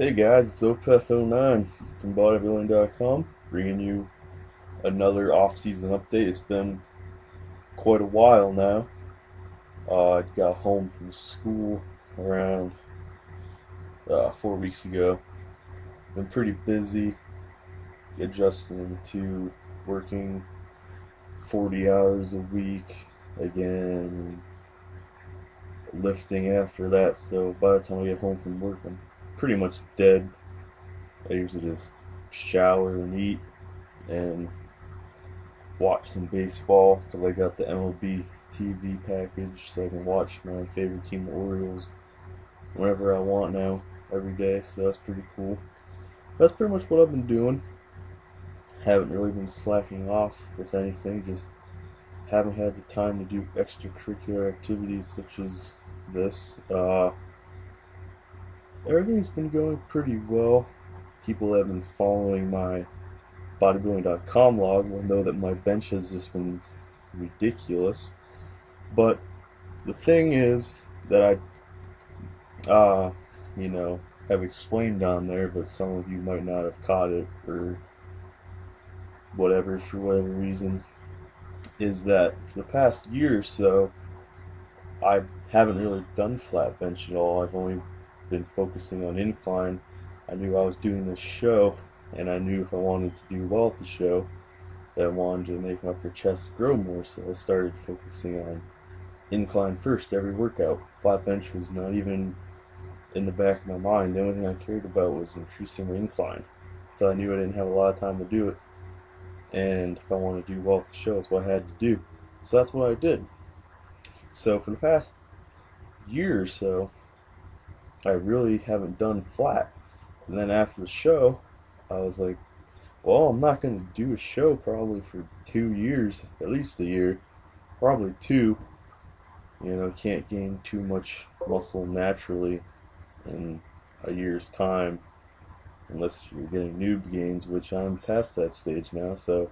Hey guys, it's Opeth09 from bodybuilding.com, bringing you another off-season update. It's been quite a while now. I got home from school around 4 weeks ago. Been pretty busy adjusting to working 40 hours a week again, and lifting after that. So by the time I get home from work, I'm pretty much dead. I usually just shower and eat and watch some baseball because I got the MLB TV package, so I can watch my favorite team, the Orioles, whenever I want now, every day. So that's pretty cool. That's pretty much what I've been doing. Haven't really been slacking off with anything, just haven't had the time to do extracurricular activities such as this. Everything's been going pretty well. People that have been following my bodybuilding.com log will know that my bench has just been ridiculous. But the thing is that I have explained on there, but some of you might not have caught it or whatever for whatever reason, is that for the past year or so, I haven't really done flat bench at all. I've only been focusing on incline. I knew I was doing this show, and I knew if I wanted to do well at the show, that I wanted to make my upper chest grow more, so I started focusing on incline first every workout. Flat bench was not even in the back of my mind. The only thing I cared about was increasing my incline, because I knew I didn't have a lot of time to do it, and if I wanted to do well at the show, that's what I had to do. So that's what I did. So for the past year or so, I really haven't done flat. And then after the show, I was like, well, I'm not going to do a show probably for 2 years, at least a year, probably two. Can't gain too much muscle naturally in a year's time unless you're getting noob gains, which I'm past that stage now. So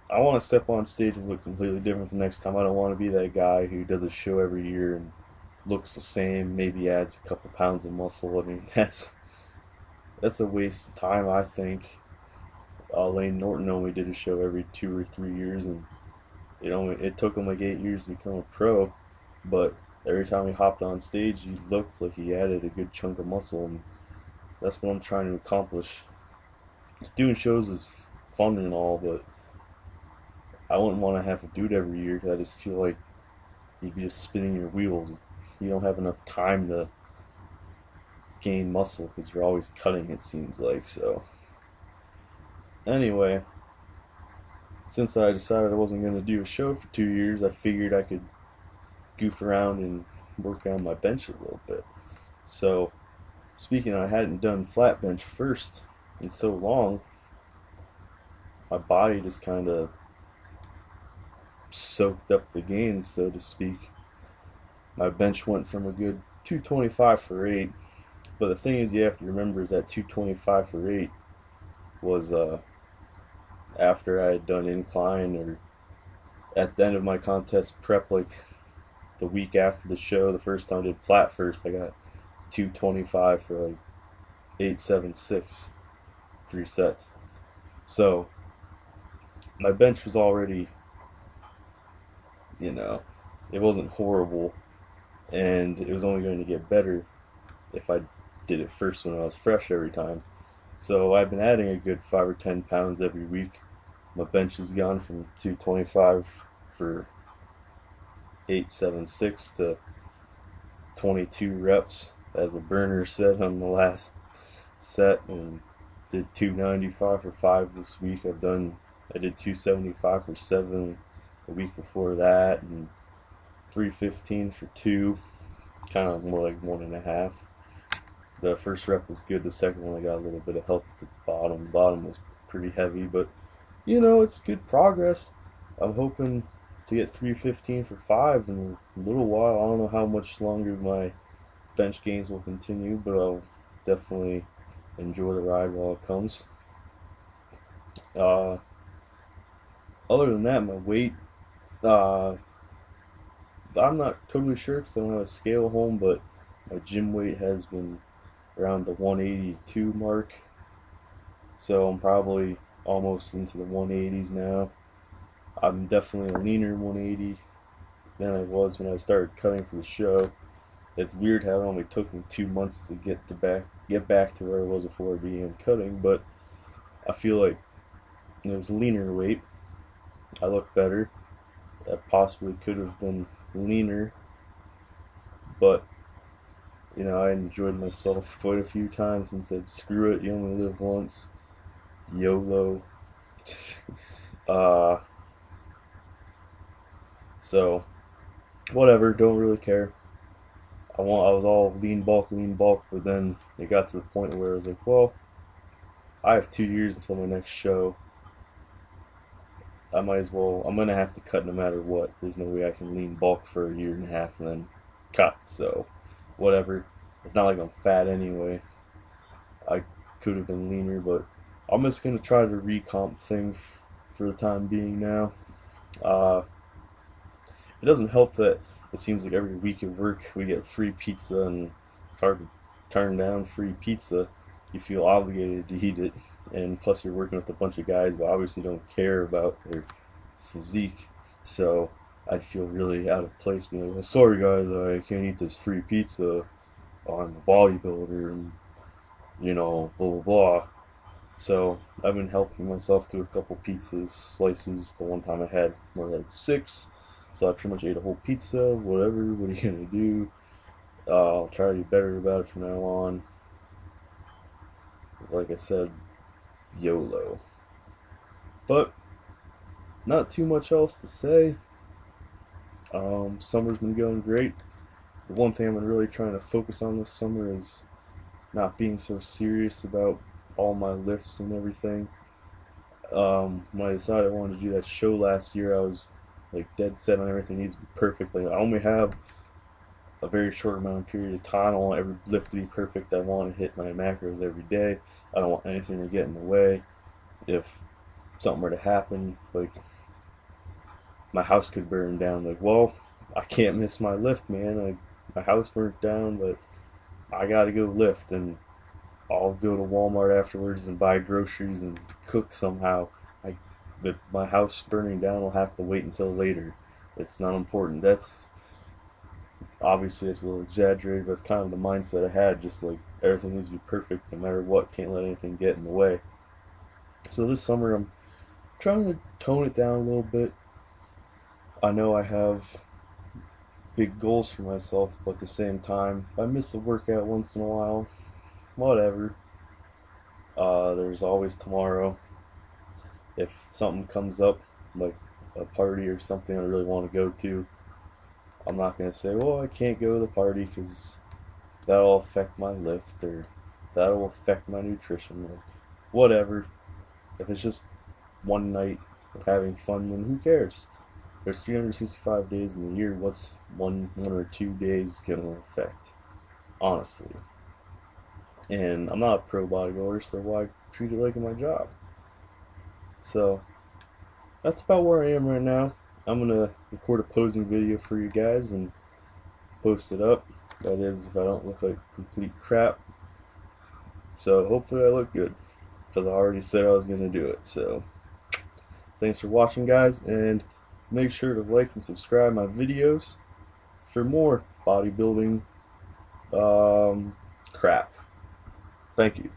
I want to step on stage and look completely different the next time. I don't want to be that guy who does a show every year and looks the same, maybe adds a couple pounds of muscle. I mean, that's a waste of time, I think. Lane Norton only did a show every 2 or 3 years, and it took him like 8 years to become a pro. But every time he hopped on stage, he looked like he added a good chunk of muscle, and that's what I'm trying to accomplish. Doing shows is fun and all, but I wouldn't want to have to do it every year because I just feel like you'd be just spinning your wheels. You don't have enough time to gain muscle because you're always cutting, it seems like. So anyway, since I decided I wasn't going to do a show for 2 years, I figured I could goof around and work on my bench a little bit. So, speaking of, I hadn't done flat bench first in so long, my body just kind of soaked up the gains, so to speak. My bench went from a good 225 for 8, but the thing is, you have to remember is that 225 for 8 was after I had done incline, or at the end of my contest prep, like the week after the show. The first time I did flat first, I got 225 for like 876, 3 sets. So my bench was already, it wasn't horrible, and it was only going to get better if I did it first when I was fresh every time. So I've been adding a good 5 or 10 pounds every week. My bench has gone from 225 for 876 to 22 reps, as a burner said on the last set, and did 295 for 5 this week. I did 275 for 7 the week before that, and 315 for 2, kind of more like 1.5. The first rep was good, the second one I got a little bit of help at the bottom. The bottom was pretty heavy, but it's good progress. I'm hoping to get 315 for 5 in a little while. I don't know how much longer my bench gains will continue, but I'll definitely enjoy the ride while it comes. Other than that, my weight, I'm not totally sure because I don't have a scale home, but my gym weight has been around the 182 mark. So I'm probably almost into the 180s now. I'm definitely a leaner 180 than I was when I started cutting for the show. It's weird how it only took me 2 months to get back to where I was before I began cutting, but I feel like it was leaner weight. I look better. I possibly could have been leaner, but I enjoyed myself quite a few times and said, "Screw it, you only live once." YOLO. uh, so whatever. Don't really care. I was all lean bulk, but then it got to the point where I was like, well, I have 2 years until my next show. I might as well. I'm gonna have to cut no matter what. There's no way I can lean bulk for a year and a half and then cut. So, whatever. It's not like I'm fat anyway. I could have been leaner, but I'm just gonna try to recomp thing for the time being now. Uh, it doesn't help that it seems like every week at work we get free pizza, and it's hard to turn down free pizza. You feel obligated to eat it, and plus you're working with a bunch of guys who obviously don't care about their physique. So I'd feel really out of place being like, "Well, sorry guys, I can't eat this free pizza. I'm a bodybuilder, and blah blah blah." So I've been helping myself to a couple pizzas slices. The one time I had more like 6, so I pretty much ate a whole pizza. Whatever. What are you gonna do? I'll try to be better about it from now on. Like I said, YOLO. But not too much else to say. Summer's been going great. The one thing I've been really trying to focus on this summer is not being so serious about all my lifts and everything. When I decided I wanted to do that show last year, I was like dead set on everything needs to be perfect. Like I only have a very short amount of period of time. I want every lift to be perfect. I want to hit my macros every day. I don't want anything to get in the way. If something were to happen, like my house could burn down, like, well, I can't miss my lift, man. My house burnt down, but I gotta go lift, and I'll go to Walmart afterwards and buy groceries and cook somehow. My house burning down will have to wait until later. It's not important. That's obviously it's a little exaggerated, but it's kind of the mindset I had. Just like everything needs to be perfect, no matter what. Can't let anything get in the way. So this summer I'm trying to tone it down a little bit. I know I have big goals for myself, but at the same time, if I miss a workout once in a while, whatever. There's always tomorrow. If something comes up, like a party or something I really want to go to, I'm not going to say, well, I can't go to the party because that'll affect my lift or that'll affect my nutrition or whatever. If it's just one night of having fun, then who cares? There's 365 days in the year. What's one or 2 days going to affect? Honestly. And I'm not a pro bodybuilder, so why treat it like my job? So that's about where I am right now. I'm gonna record a posing video for you guys and post it up. That is, if I don't look like complete crap. So hopefully I look good, because I already said I was gonna do it. So thanks for watching, guys, and make sure to like and subscribe my videos for more bodybuilding crap. Thank you.